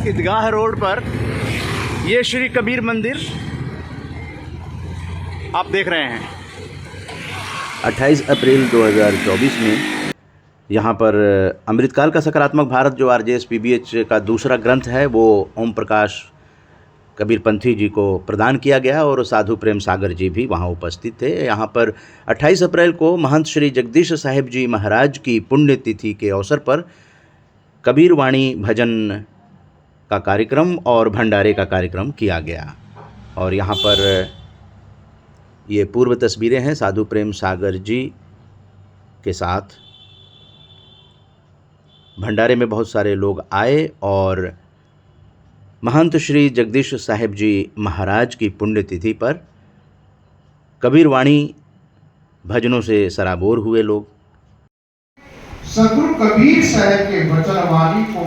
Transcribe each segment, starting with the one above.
ईदगाह road पर ये श्री कबीर मंदिर आप देख रहे हैं। 28 अप्रैल 2024 में यहाँ पर अमृतकाल का सकारात्मक भारत जो RJS PBH का दूसरा ग्रंथ है वो ओम प्रकाश कबीर पंथी जी को प्रदान किया गया और साधु प्रेम सागर जी भी वहाँ उपस्थित थे। यहाँ पर 28 अप्रैल को महंत श्री जगदीश साहिब जी महाराज की पुण्यतिथि के अवसर पर कबीर वाणी भजन का कार्यक्रम और भंडारे का कार्यक्रम किया गया। और यहाँ पर ये पूर्व तस्वीरें हैं साधु प्रेम सागर जी के साथ। भंडारे में बहुत सारे लोग आए और महंत श्री जगदीश साहिब जी महाराज की पुण्यतिथि पर कबीर वाणी भजनों से सराबोर हुए लोग। सदगुरु कबीर साहब के वचनवाणी को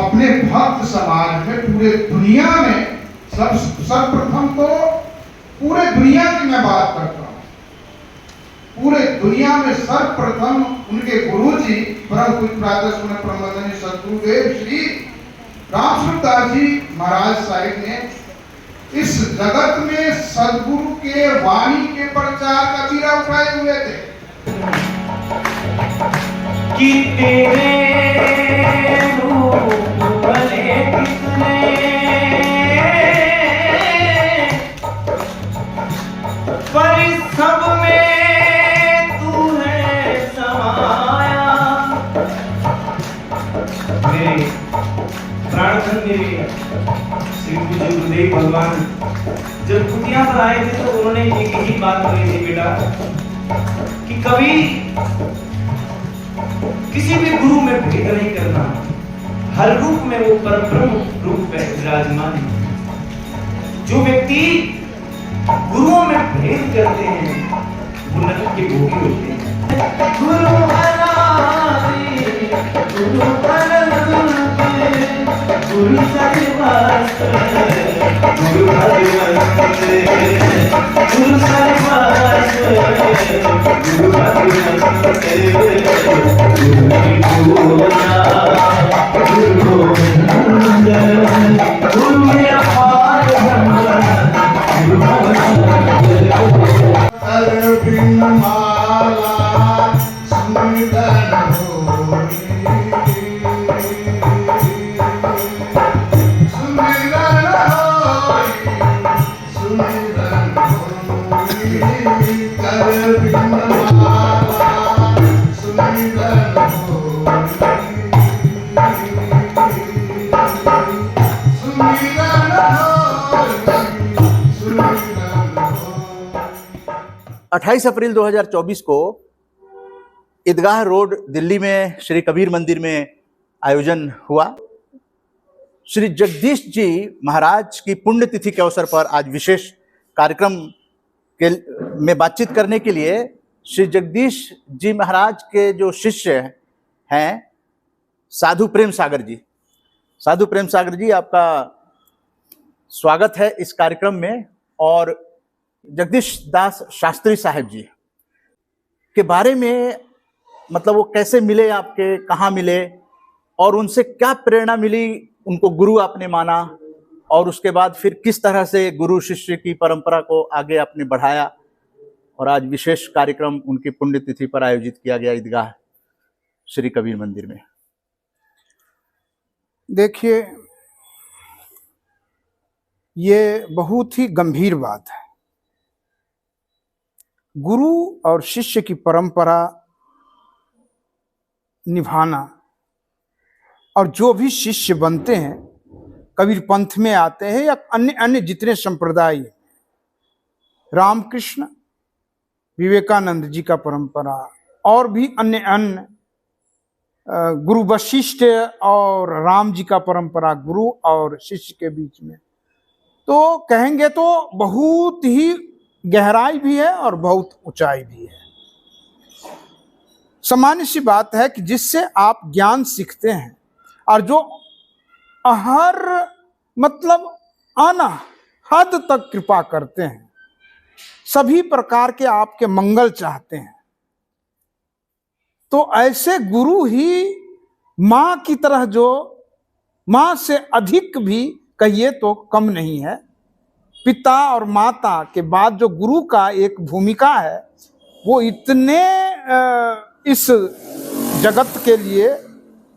अपने भक्त समाज में पूरे दुनिया में सर्वप्रथम तो पूरे दुनिया की मैं बात करता हूँ, पूरे दुनिया में सर्वप्रथम उनके गुरु जी परम पूज्य प्रातः सुने परमवंदनीय सदगुरुदेव श्री रामस्वरूप दास जी महाराज साहिब ने इस जगत में सदगुरु के वाणी के प्रचार का बीड़ा उठाए हुए थे कि तेरे रूप भले कितने पर इस सब में तू है समाया। मेरे प्राणधन मेरे श्री पूज्य गुरुदेव भगवान जब कुटिया पर आए थे तो उन्होंने एक ही बात कही थी बेटा कि कभी किसी भी गुरु में भेद नहीं करना, हर रूप में वो परब्रह्म रूप में विराजमान है। जो व्यक्ति गुरुओं में भेद करते हैं वो नरक के भोगी होते हैं। गुरु अनादि गुरु अनंत गुरु सर्वस्व गुरु भगवंत गुरु सर्वस्व गुरु भगवंत गुरु गोविंद गुरु मेरा पार माला सुमिरन होई सुमिरन होई कर बिन माला सुमिरन होई 28 अप्रैल 2024 को ईदगाह रोड दिल्ली में श्री कबीर मंदिर में आयोजन हुआ। श्री जगदीश जी महाराज की पुण्यतिथि के अवसर पर आज विशेष कार्यक्रम के में बातचीत करने के लिए श्री जगदीश जी महाराज के जो शिष्य हैं साधु प्रेम सागर जी, साधु प्रेम सागर जी आपका स्वागत है इस कार्यक्रम में। और जगदीश दास शास्त्री साहब जी के बारे में मतलब वो कैसे मिले, आपके कहाँ मिले और उनसे क्या प्रेरणा मिली, उनको गुरु आपने माना और उसके बाद फिर किस तरह से गुरु शिष्य की परंपरा को आगे आपने बढ़ाया और आज विशेष कार्यक्रम उनकी पुण्यतिथि पर आयोजित किया गया ईदगाह श्री कबीर मंदिर में। देखिए, ये बहुत ही गंभीर बात है। गुरु और शिष्य की परंपरा निभाना और जो भी शिष्य बनते हैं कबीर पंथ में आते हैं या अन्य अन्य जितने संप्रदाय, रामकृष्ण विवेकानंद जी का परंपरा और भी अन्य अन्य गुरु वशिष्ठ और राम जी का परंपरा गुरु और शिष्य के बीच में, तो कहेंगे तो बहुत ही गहराई भी है और बहुत ऊंचाई भी है। सामान्य सी बात है कि जिससे आप ज्ञान सीखते हैं और जो हर मतलब हद तक कृपा करते हैं, सभी प्रकार के आपके मंगल चाहते हैं, तो ऐसे गुरु ही मां की तरह जो माँ से अधिक भी कहिए तो कम नहीं है। पिता और माता के बाद जो गुरु का एक भूमिका है वो इतने इस जगत के लिए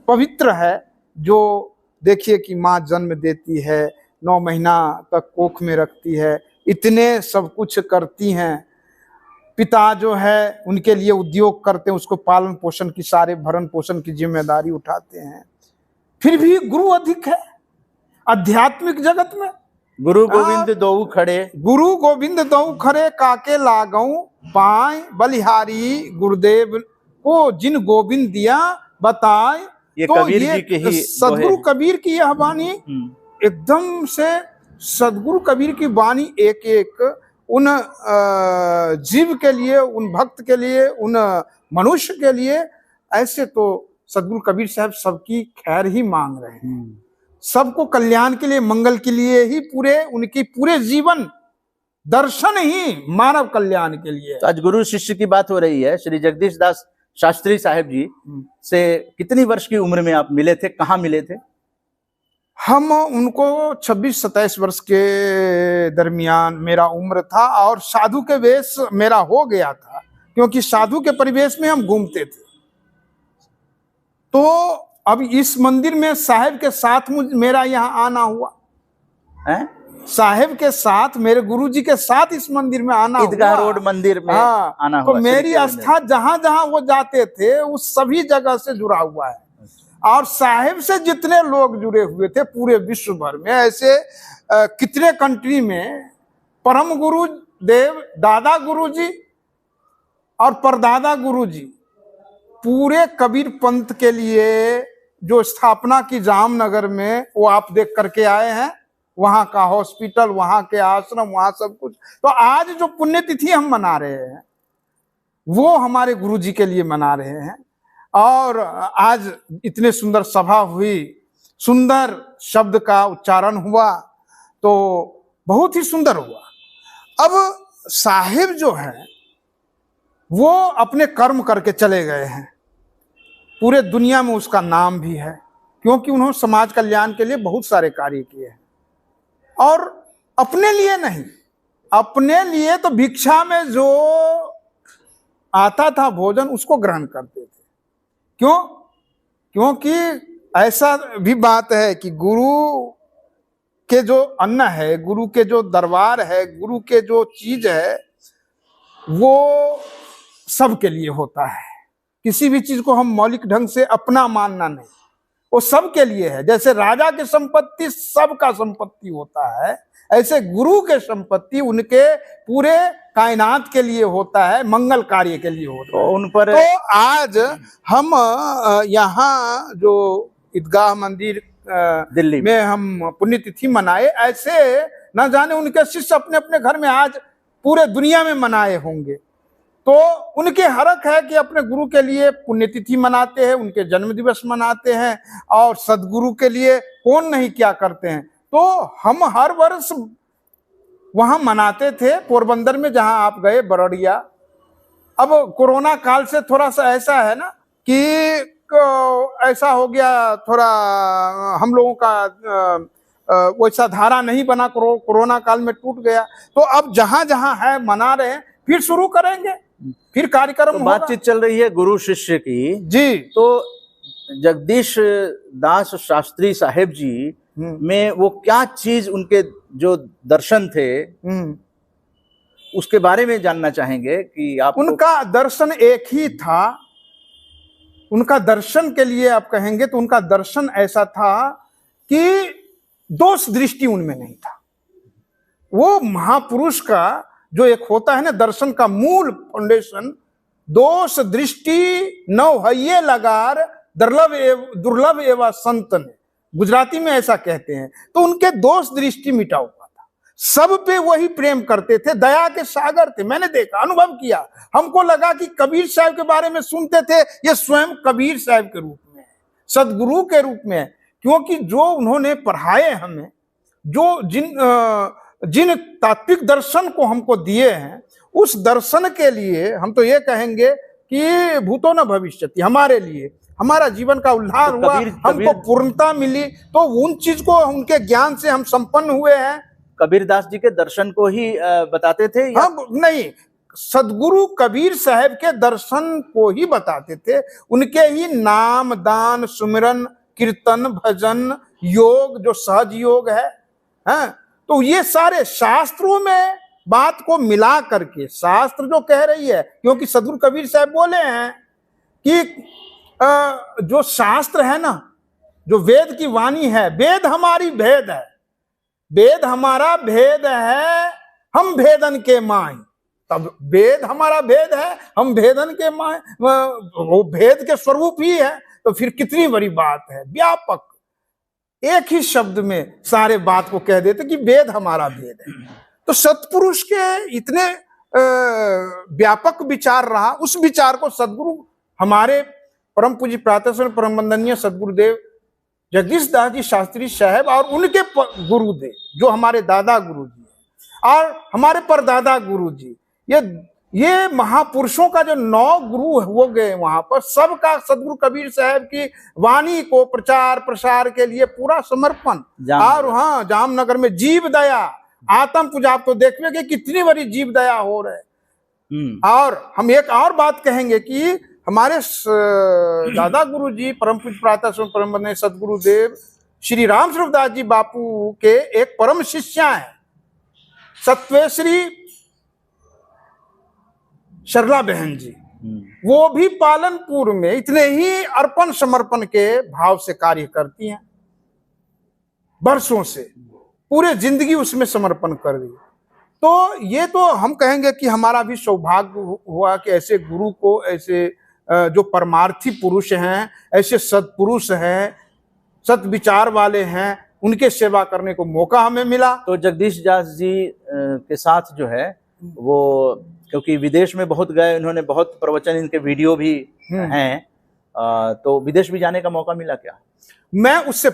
पवित्र है। जो देखिए कि माँ जन्म देती है, 9 महीना तक कोख में रखती है, इतने सब कुछ करती हैं। पिता जो है उनके लिए उद्योग करते हैं, उसको पालन पोषण की, सारे भरण पोषण की जिम्मेदारी उठाते हैं। फिर भी गुरु अधिक है आध्यात्मिक जगत में। गुरु गोविंद दोऊ खड़े, गुरु गोविंद दऊ खरे काके लागऊ पाए, बलिहारी गुरुदेव को जिन गोविंद दिया बताए। ये तो कबीर ये जी की ही सदगुरु दोहे। कबीर की यह वाणी एकदम से, सदगुरु कबीर की वाणी एक एक उन जीव के लिए, उन भक्त के लिए, उन मनुष्य के लिए, ऐसे तो सदगुरु कबीर साहब सबकी खैर ही मांग रहे हैं, सबको कल्याण के लिए, मंगल के लिए ही पूरे उनकी पूरे जीवन दर्शन ही मानव कल्याण के लिए। तो आज गुरु शिष्य की बात हो रही है। श्री जगदीश दास शास्त्री साहब जी से कितनी वर्ष की उम्र में आप मिले थे, कहाँ मिले थे? हम उनको 26-27 वर्ष के दरमियान मेरा उम्र था और साधु के वेश मेरा हो गया था, क्योंकि साधु के परिवेश में हम घूमते थे। तो अब इस मंदिर में साहेब के साथ मेरा यहाँ आना हुआ हैं? साहेब के साथ, मेरे गुरुजी के साथ इस मंदिर में आना ईदगाह हुआ। रोड मंदिर में हाँ, आना तो हुआ। मेरी आस्था जहां जहां वो जाते थे उस सभी जगह से जुड़ा हुआ है। और साहेब से जितने लोग जुड़े हुए थे पूरे विश्व भर में, ऐसे कितने कंट्री में परम गुरु देव, दादा गुरुजी और परदादा गुरुजी पूरे कबीर पंथ के लिए जो स्थापना की जामनगर में, वो आप देख करके आए हैं। वहां का हॉस्पिटल, वहां के आश्रम, वहां सब कुछ। तो आज जो पुण्यतिथि हम मना रहे हैं वो हमारे गुरुजी के लिए मना रहे हैं। और आज इतने सुंदर सभा हुई, सुंदर शब्द का उच्चारण हुआ, तो बहुत ही सुंदर हुआ। अब साहिब जो है वो अपने कर्म करके चले गए हैं, पूरे दुनिया में उसका नाम भी है, क्योंकि उन्होंने समाज कल्याण के लिए बहुत सारे कार्य किए हैं। और अपने लिए नहीं, अपने लिए तो भिक्षा में जो आता था भोजन उसको ग्रहण करते थे। क्यों? क्योंकि ऐसा भी बात है कि गुरु के जो अन्न है, गुरु के जो दरबार है, गुरु के जो चीज है, वो सबके लिए होता है। किसी भी चीज को हम मौलिक ढंग से अपना मानना नहीं, वो सबके लिए है। जैसे राजा की संपत्ति सबका संपत्ति होता है, ऐसे गुरु के संपत्ति उनके पूरे कायनात के लिए होता है, मंगल कार्य के लिए होता है। तो उन पर तो आज हम यहाँ जो ईदगाह मंदिर दिल्ली में हम पुण्यतिथि मनाए, ऐसे न जाने उनके शिष्य अपने अपने घर में आज पूरे दुनिया में मनाए होंगे। तो उनके हरक है कि अपने गुरु के लिए पुण्यतिथि मनाते हैं, उनके जन्म दिवस मनाते हैं, और सदगुरु के लिए कौन नहीं क्या करते हैं। तो हम हर वर्ष वहां मनाते थे पोरबंदर में, जहां आप गए, बरड़िया। अब कोरोना काल से थोड़ा सा ऐसा है ना कि ऐसा हो गया, थोड़ा हम लोगों का वैसा धारा नहीं बना, कोरोना काल में टूट गया। तो अब जहां जहां है मना रहे हैं, फिर शुरू करेंगे, फिर कार्यक्रम तो होगा। बातचीत चल रही है गुरु शिष्य की जी। तो जगदीश दास शास्त्री साहेब जी में वो क्या चीज, उनके जो दर्शन थे उसके बारे में जानना चाहेंगे कि आप। उनका दर्शन एक ही था। उनका दर्शन के लिए आप कहेंगे तो उनका दर्शन ऐसा था कि दोष दृष्टि उनमें नहीं था। वो महापुरुष का जो एक होता है ना दर्शन का मूल फाउंडेशन, दोष दृष्टि नवहैये लगार दुर्लभ एवं संतन, गुजराती में ऐसा कहते हैं। तो उनके दोष दृष्टि मिटा हुआ था, सब पे वही प्रेम करते थे, दया के सागर थे। मैंने देखा, अनुभव किया, हमको लगा कि कबीर साहब के बारे में सुनते थे, ये स्वयं कबीर साहब के रूप में है, सदगुरु के रूप में है। क्योंकि जो उन्होंने पढ़ाए हमें, जो जिन तात्विक दर्शन को हमको दिए हैं, उस दर्शन के लिए हम तो ये कहेंगे कि भूतो न भविष्यति, हमारे लिए हमारा जीवन का उल्लास तो हुआ, हमको पूर्णता मिली, तो उन चीज को उनके ज्ञान से हम संपन्न हुए हैं। कबीरदास जी के दर्शन को ही बताते थे या हम नहीं, सदगुरु कबीर साहब के दर्शन को ही बताते थे, उनके ही नाम दान सुमिरन कीर्तन भजन योग जो सहज योग है, हैं? तो ये सारे शास्त्रों में बात को मिला करके शास्त्र जो कह रही है, क्योंकि सदगुरु कबीर साहब बोले हैं कि जो शास्त्र है ना, जो वेद की वाणी है, वेद हमारी भेद है, वेद हमारा भेद है, हम भेदन के माई। तब वेद हमारा भेद है, हम भेदन के माई, वो भेद के स्वरूप ही है, तो फिर कितनी बड़ी बात है। व्यापक एक ही शब्द में सारे बात को कह देते कि वेद हमारा भेद है। तो सतपुरुष के इतने व्यापक विचार रहा, उस विचार को सदगुरु हमारे परम पूज्य प्रातः परम वंदनीय सदगुरुदेव जगदीश दास जी शास्त्री साहब और उनके गुरुदेव जो हमारे दादा गुरु जी और हमारे परदादा गुरु जी, ये महापुरुषों का जो 9 गुरु हो गए वहां पर, सबका सदगुरु कबीर साहब की वाणी को प्रचार प्रसार के लिए पूरा समर्पण। और हाँ, जामनगर में जीव दया आत्म पूजा, आप तो देखिए कि कितनी बड़ी जीव दया हो रहे। और हम एक और बात कहेंगे कि हमारे दादा गुरु जी परम पूज्य प्रातः परम वंदनीय सदगुरुदेव श्री राम स्वरूप दास जी बापू के एक परम शिष्या है सत्वेश्री सरला बहन जी, वो भी पालनपुर में इतने ही अर्पण समर्पण के भाव से कार्य करती हैं, वर्षों से पूरे जिंदगी उसमें समर्पण कर दी। तो ये तो हम कहेंगे कि हमारा भी सौभाग्य हुआ कि ऐसे गुरु को, ऐसे जो परमार्थी पुरुष हैं, ऐसे सत्पुरुष हैं, सत विचार वाले हैं, उनके सेवा करने को मौका हमें मिला। तो जगदीश दास जी के साथ जो है वो, क्योंकि विदेश में बहुत गए, उन्होंने बहुत प्रवचन, इनके वीडियो भी हैं, तो विदेश भी जाने का मौका मिला क्या? मैं उससे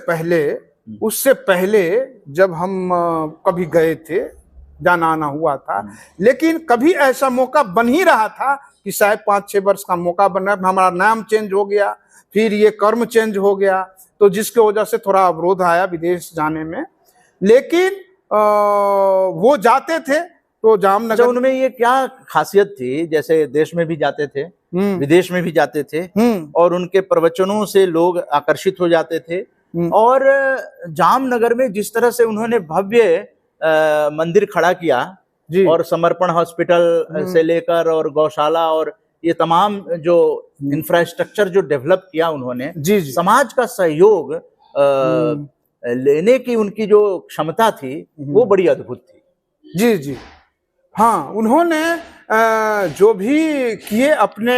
पहले जब हम कभी गए थे, जाना आना हुआ था, लेकिन कभी ऐसा मौका बन ही रहा था कि शायद 5-6 वर्ष का मौका बन रहा है। हमारा नाम चेंज हो गया, फिर ये कर्म चेंज हो गया, तो जिसकी वजह से थोड़ा अवरोध आया विदेश जाने में। लेकिन वो जाते थे तो जामनगर, उनमें ये क्या खासियत थी, जैसे देश में भी जाते थे, विदेश में भी जाते थे, और उनके प्रवचनों से लोग आकर्षित हो जाते थे, और जामनगर में जिस तरह से उन्होंने भव्य मंदिर खड़ा किया, और समर्पण हॉस्पिटल से लेकर और गौशाला और ये तमाम जो इंफ्रास्ट्रक्चर जो डेवलप किया उन्होंने, समाज का सहयोग लेने की उनकी जो क्षमता थी वो बड़ी अद्भुत थी। जी हाँ, उन्होंने जो भी किए अपने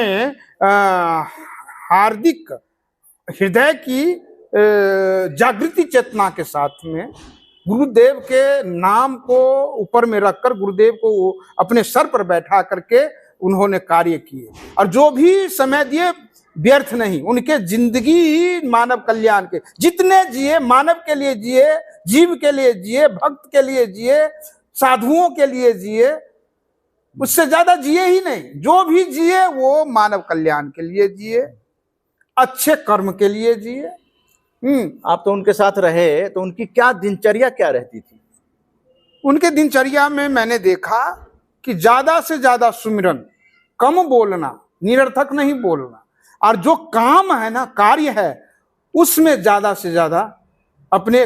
हार्दिक हृदय की जागृति चेतना के साथ में, गुरुदेव के नाम को ऊपर में रखकर गुरुदेव को अपने सर पर बैठा करके उन्होंने कार्य किए, और जो भी समय दिए व्यर्थ नहीं, उनके जिंदगी ही मानव कल्याण के, जितने जिए मानव के लिए जिए, जीव के लिए जिए, भक्त के लिए जिए, साधुओं के लिए जिए, उससे ज्यादा जिए ही नहीं। जो भी जिए वो मानव कल्याण के लिए जिए, अच्छे कर्म के लिए जिए। आप तो उनके साथ रहे, तो उनकी क्या दिनचर्या क्या रहती थी? उनके दिनचर्या में मैंने देखा कि ज्यादा से ज्यादा सुमिरन, कम बोलना, निरर्थक नहीं बोलना, और जो काम है ना, कार्य है, उसमें ज्यादा से ज्यादा अपने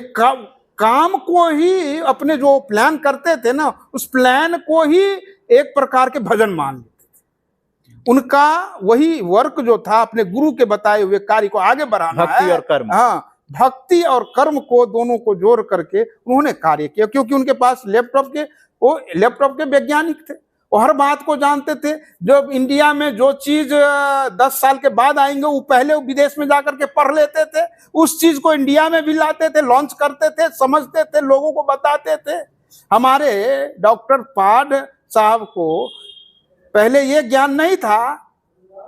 काम को ही, अपने जो प्लान करते थे ना, उस प्लान को ही एक प्रकार के भजन मान लेते थे। उनका वही वर्क जो था, अपने गुरु के बताए हुए कार्य को आगे बढ़ाना, भक्ति और कर्म। हाँ, भक्ति और कर्म को दोनों को जोड़ करके उन्होंने कार्य किया, क्योंकि उनके पास लैपटॉप के वैज्ञानिक थे, वो हर बात को जानते थे। जो इंडिया में जो चीज 10 साल के बाद आएंगे, वो पहले विदेश में जाकर के पढ़ लेते थे, उस चीज को इंडिया में भी लाते थे, लॉन्च करते थे, समझते थे, लोगों को बताते थे। हमारे डॉक्टर पाड साहब को पहले ये ज्ञान नहीं था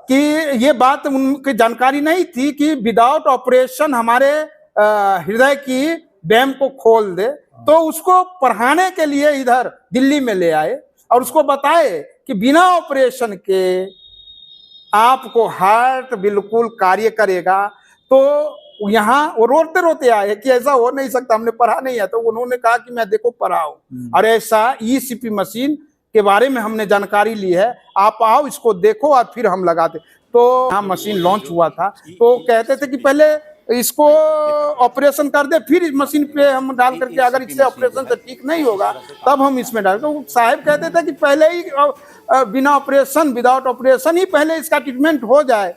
कि ये बात उनकी जानकारी नहीं थी कि विदाउट ऑपरेशन हमारे हृदय की डैम को खोल दे, तो उसको पढ़ाने के लिए इधर दिल्ली में ले आए और उसको बताए कि बिना ऑपरेशन के आपको हार्ट बिल्कुल कार्य करेगा। तो यहाँ वो रोते रोते आए कि ऐसा हो नहीं सकता, हमने पढ़ा नहीं है। तो उन्होंने कहा कि मैं देखो पढ़ा हूं और ऐसा ईसीपी मशीन के बारे में हमने जानकारी ली है, आप आओ इसको देखो और फिर हम लगाते। तो यहाँ मशीन लॉन्च हुआ था, तो कहते थे कि पहले इसको ऑपरेशन कर दे, फिर इस मशीन पे हम डाल करके अगर इससे ऑपरेशन से ठीक नहीं होगा तब हम इसमें डाल। तो साहब कहते थे कि पहले ही बिना ऑपरेशन, विदाउट ऑपरेशन ही पहले इसका ट्रीटमेंट हो जाए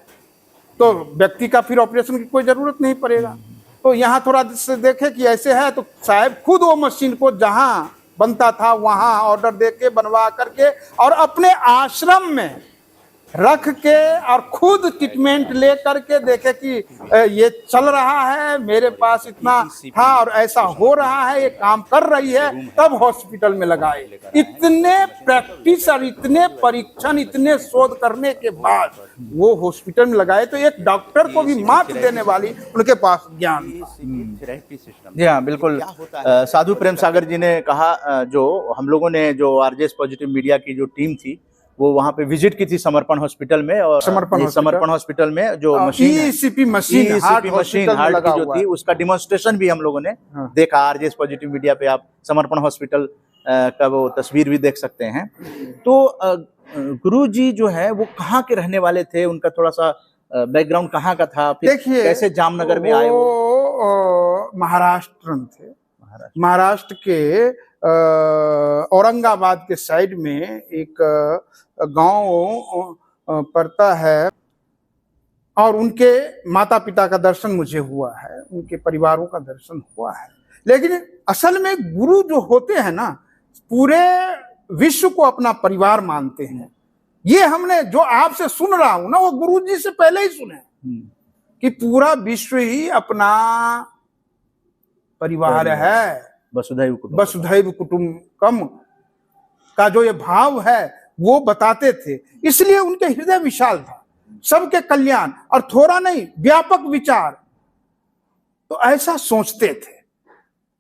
तो व्यक्ति का फिर ऑपरेशन की कोई जरूरत नहीं पड़ेगा। तो यहाँ थोड़ा से देखे कि ऐसे है, तो साहब खुद वो मशीन को जहां बनता था वहां ऑर्डर दे के बनवा करके और अपने आश्रम में रख के और खुद ट्रीटमेंट ले करके देखे कि ये चल रहा है, मेरे पास इतना था और ऐसा हो रहा है, ये काम कर रही है, तब हॉस्पिटल में लगाए। इतने प्रैक्टिस और इतने परीक्षण, इतने शोध करने के बाद वो हॉस्पिटल में लगाए। तो एक डॉक्टर को भी मात देने वाली उनके पास ज्ञान था। जी हाँ, बिल्कुल। साधु प्रेम सागर जी ने कहा, जो हम लोगों ने जो आरजेएस पॉजिटिव मीडिया की जो टीम थी वो वहां पे विजिट की थी समर्पण हॉस्पिटल में, और समर्पण हॉस्पिटल में जो ईसीपी मशीन हार्ट की जो थी उसका डिमॉन्स्ट्रेशन भी हम लोगों ने देखा। आरजेएस पॉजिटिव मीडिया पे आप समर्पण हॉस्पिटल का वो तस्वीर भी देख सकते हैं। तो गुरु जी जो है वो कहाँ के रहने वाले थे, उनका थोड़ा सा बैकग्राउंड कहाँ का था, फिर कैसे जामनगर में आए? वो महाराष्ट्र थे, महाराष्ट्र के औरंगाबाद के साइड में एक गांव पड़ता है, और उनके माता पिता का दर्शन मुझे हुआ है, उनके परिवारों का दर्शन हुआ है। लेकिन असल में गुरु जो होते हैं ना, पूरे विश्व को अपना परिवार मानते हैं। ये हमने जो आपसे सुन रहा हूं ना, वो गुरु जी से पहले ही सुने कि पूरा विश्व ही अपना परिवार है। वसुधैव कुटुंबकम का जो ये भाव है वो बताते थे, इसलिए उनके हृदय विशाल था, सबके कल्याण और थोड़ा नहीं व्यापक विचार। तो ऐसा सोचते थे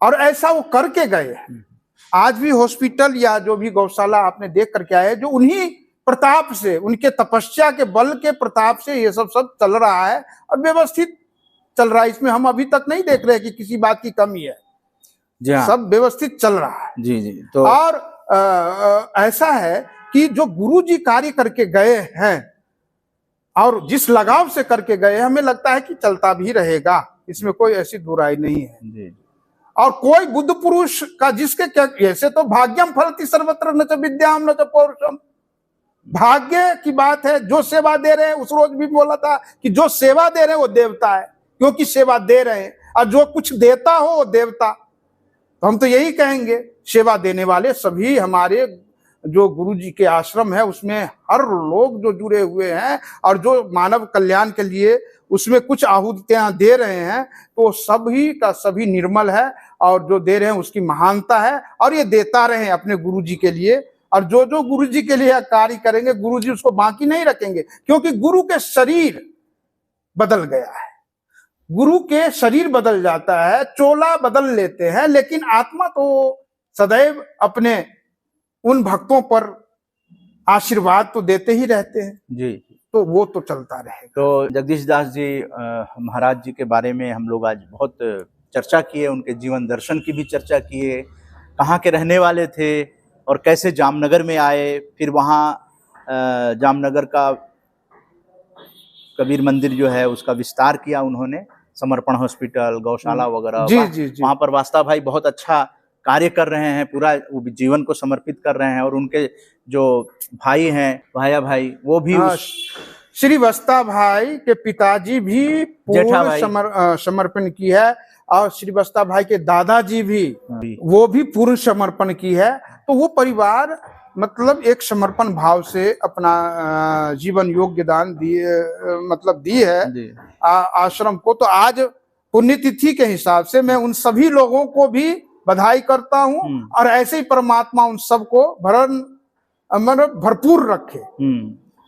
और ऐसा वो करके गए हैं। आज भी हॉस्पिटल या जो भी गौशाला आपने देख करके आए, जो उन्हीं प्रताप से, उनके तपस्या के बल के प्रताप से ये सब चल रहा है और व्यवस्थित चल रहा है। इसमें हम अभी तक नहीं देख रहे कि किसी बात की कमी है। जी हाँ, सब व्यवस्थित चल रहा है। जी जी। तो और ऐसा है कि जो गुरु जी कार्य करके गए हैं और जिस लगाव से करके गए, हमें लगता है कि चलता भी रहेगा, इसमें कोई ऐसी बुराई नहीं है। जी। और कोई बुद्ध पुरुष का जिसके क्या, ऐसे तो भाग्यम फलति सर्वत्र न च विद्याम न च पौरुषम, भाग्य की बात है। जो सेवा दे रहे हैं, उस रोज भी बोला था कि जो सेवा दे रहे हैं वो देवता है, क्योंकि सेवा दे रहे हैं, और जो कुछ देता हो वो देवता। तो हम तो यही कहेंगे, सेवा देने वाले सभी हमारे जो गुरु जी के आश्रम है उसमें हर लोग जो जुड़े हुए हैं और जो मानव कल्याण के लिए उसमें कुछ आहुतियां दे रहे हैं, तो सभी का सभी निर्मल है और जो दे रहे हैं उसकी महानता है, और ये देता रहे अपने गुरु जी के लिए। और जो जो गुरु जी के लिए कार्य करेंगे, गुरु जी उसको बाकी नहीं रखेंगे, क्योंकि गुरु के शरीर बदल गया है। गुरु के शरीर बदल जाता है, चोला बदल लेते हैं, लेकिन आत्मा तो सदैव अपने उन भक्तों पर आशीर्वाद तो देते ही रहते हैं जी। तो वो तो चलता रहेगा। तो जगदीश दास जी महाराज जी के बारे में हम लोग आज बहुत चर्चा किए, उनके जीवन दर्शन की भी चर्चा किए, कहाँ के रहने वाले थे और कैसे जामनगर में आए, फिर वहाँ जामनगर का कबीर मंदिर जो है उसका विस्तार किया उन्होंने, समर्पण हॉस्पिटल, गौशाला वगैरह। जी। वहाँ पर वास्ता भाई बहुत अच्छा कार्य कर रहे हैं, पूरा जीवन को समर्पित कर रहे हैं, और उनके जो भाई हैं भाया भाई, वो भी श्री वस्ता भाई के पिताजी भी पूर्ण समर्पण की है, और श्री वस्ता भाई के दादाजी भी वो भी पूर्ण समर्पण की है। तो वो परिवार मतलब एक समर्पण भाव से अपना जीवन योग्य दान दिए, मतलब दी है आश्रम को। तो आज पुण्यतिथि के हिसाब से मैं उन सभी लोगों को भी बधाई करता हूं, और ऐसे ही परमात्मा उन सबको भरपूर रखे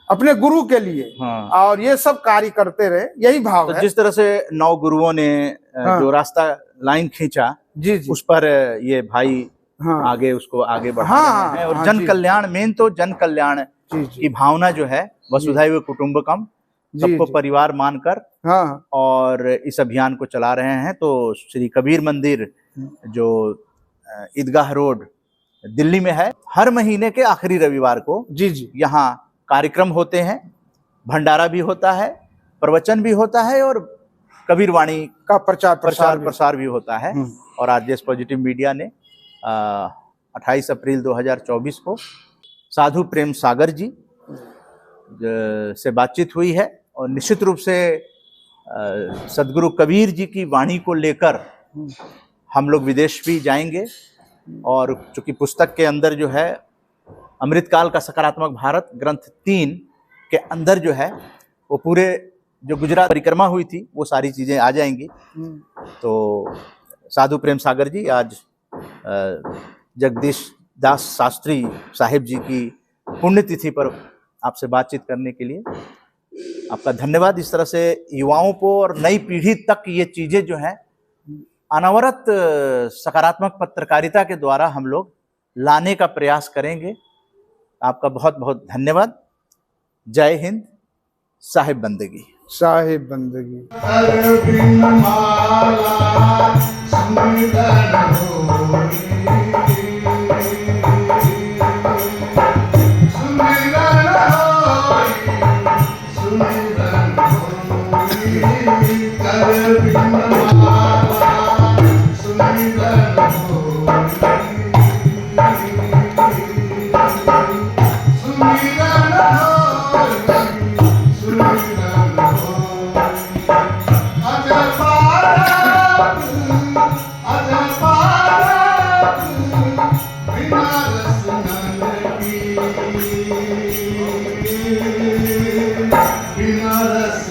अपने गुरु के लिए। हाँ। और ये सब कार्य करते रहे, यही भाव है। जिस तरह से 9 गुरुओं ने जो रास्ता लाइन खींचा, जी उस पर ये भाई आगे उसको आगे बढ़ा रहे हैं, और जन कल्याण, मेन तो जन कल्याण जी जी की भावना जो है वसुधैव कुटुंबकम, जी सबको जी। परिवार मानकर हाँ और इस अभियान को चला रहे हैं। तो श्री कबीर मंदिर जो ईदगाह रोड दिल्ली में है, हर महीने के आखिरी रविवार को जी जी यहाँ कार्यक्रम होते हैं, भंडारा भी होता है, प्रवचन भी होता है और कबीर वाणी का प्रचार प्रसार भी होता है। हम्म। और आरजेएस पॉजिटिव मीडिया ने 28 अप्रैल 2024 को साधु प्रेम सागर जी से बातचीत हुई है और निश्चित रूप से सदगुरु कबीर जी की वाणी को लेकर हम लोग विदेश भी जाएंगे। और चूंकि पुस्तक के अंदर जो है अमृतकाल का सकारात्मक भारत ग्रंथ 3 के अंदर जो है वो पूरे जो गुजरात परिक्रमा हुई थी वो सारी चीजें आ जाएंगी। तो साधु प्रेम सागर जी आज जगदीश दास शास्त्री साहिब जी की पुण्यतिथि पर आपसे बातचीत करने के लिए आपका धन्यवाद। इस तरह से युवाओं को और नई पीढ़ी तक ये चीजें जो हैं अनवरत सकारात्मक पत्रकारिता के द्वारा हम लोग लाने का प्रयास करेंगे। आपका बहुत बहुत धन्यवाद। जय हिंद, साहिब बंदगी। साहिब बंदगी। अरविंद माला सुंदर होई, सुंदर होई, सुंदर होई, अरविंद माला सुंदर होई, बिना रस